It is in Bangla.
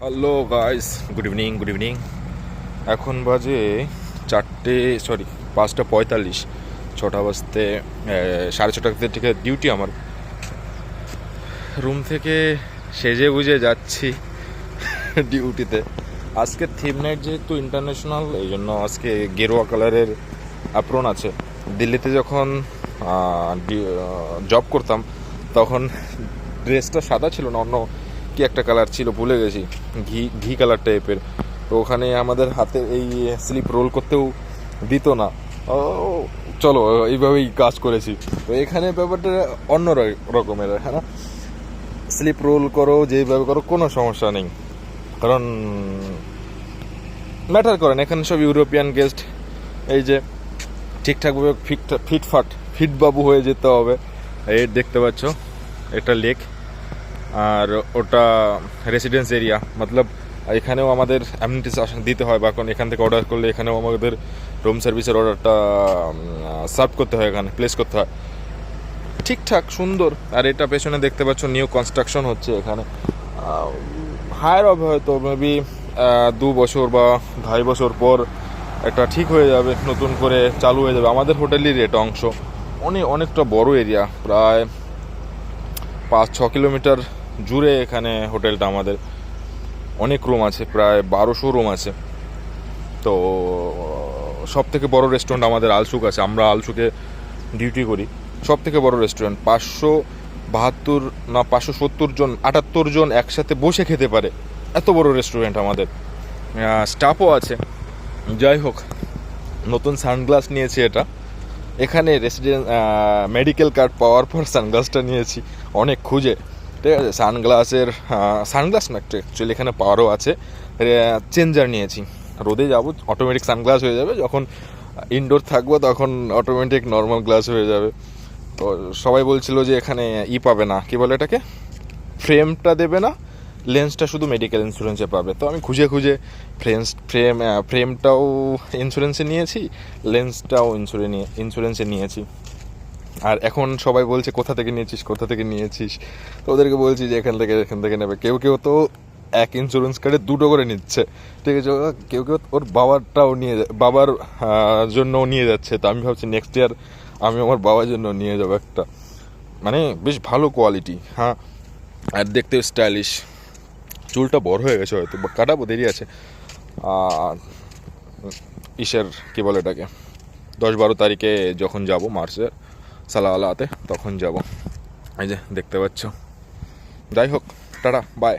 Hello guys, good evening. এখন বাজে 5:45, 6টা বাজতে 6:30 থেকে ডিউটি আমার। রুম থেকে সেজে বুঝে যাচ্ছি ডিউটিতে। আজকে থিম নাইট যেহেতু ইন্টারন্যাশনাল, এই জন্য আজকে গেরুয়া কালারের অ্যাপ্রন আছে। দিল্লিতে যখন জব করতাম তখন ড্রেসটা সাদা ছিল না, অন্য কি একটা কালার ছিল, ভুলে গেছি, ঘি কালার টাইপের। তো ওখানে আমাদের হাতে এই স্লিপ রোল করতেও দিত না। ও চলো, এইভাবেই কাজ করেছি। তো এখানে ব্যাপারটা অন্য রকমের। হ্যাঁ, স্লিপ রোল করো, যেইভাবে করো, কোনো সমস্যা নেই, কারণ ম্যাটার করেন। এখানে সব ইউরোপিয়ান গেস্ট, এই যে ঠিকঠাকভাবে ফিট বাবু হয়ে যেতে হবে। এই দেখতে পাচ্ছ, এটা লেক, আর ওটা রেসিডেন্স এরিয়া। মতলব এখানেও আমাদের অ্যামিনিটিস দিতে হয়, বা এখন এখান থেকে অর্ডার করলে এখানেও আমাদের রুম সার্ভিসের অর্ডারটা সার্ভ করতে হয়, এখানে প্লেস করতে হয়। ঠিকঠাক সুন্দর। আর এটা পেছনে দেখতে পাচ্ছ, নিউ কনস্ট্রাকশন হচ্ছে এখানে। হায়ার হবে হয়তো মেবি 2 বছর বা 2.5 বছর পর এটা ঠিক হয়ে যাবে, নতুন করে চালু হয়ে যাবে। আমাদের হোটেলের এটা অংশ অনেকটা বড় এরিয়া, প্রায় 5-6 কিলোমিটার জুড়ে এখানে হোটেলটা আমাদের। অনেক রুম আছে, প্রায় 1200 রুম আছে। তো সব থেকে বড় রেস্টুরেন্ট আমাদের আলসুক আছে, আমরা আলসুকে ডিউটি করি। সব থেকে বড় রেস্টুরেন্ট, 572 না 570 জন, 78 জন একসাথে বসে খেতে পারে, এত বড় রেস্টুরেন্ট আমাদের। স্টাফও আছে। যাই হোক, নতুন সানগ্লাস নিয়েছি এটা। এখানে মেডিকেল কার্ড পাওয়ার পর সানগ্লাসটা নিয়েছি, অনেক খুঁজে। ঠিক আছে, সানগ্লাস না, অ্যাকচুয়ালি এখানে পাওয়ারও আছে। চেঞ্জার নিয়েছি, রোদে যাবো অটোমেটিক সানগ্লাস হয়ে যাবে, যখন ইনডোর থাকবো তখন অটোমেটিক নর্মাল গ্লাস হয়ে যাবে। তো সবাই বলছিল যে এখানে পাবে না, কি বলে এটাকে, ফ্রেমটা দেবে না, লেন্সটা শুধু মেডিকেল ইন্স্যুরেন্সে পাবে। তো আমি খুঁজে ফ্রেমটাও ইন্স্যুরেন্সে নিয়েছি, লেন্সটাও ইন্স্যুরেন্সে নিয়েছি। আর এখন সবাই বলছে কোথা থেকে নিয়েছিস। তো ওদেরকে বলছি যে এখান থেকে নেবে। কেউ তো এক ইন্স্যুরেন্স কার্ডে 2টো করে নিচ্ছে, ঠিক আছে। কেউ ওর বাবার জন্যও নিয়ে যাচ্ছে। তো আমি ভাবছি নেক্সট ইয়ার আমি আমার বাবার জন্য নিয়ে যাবো একটা, মানে বেশ ভালো কোয়ালিটি। হ্যাঁ, আর দেখতে স্টাইলিশ। চুলটা বড় হয়ে গেছে, হয়তো কাটাবো, দেরি আছে। আর কি বলে এটাকে, 10-12 তারিখে যখন যাব মার্চের সালাতে, তখন যাব। এই যে দেখতে পাচ্ছ। যাই হোক, টাটা, বাই।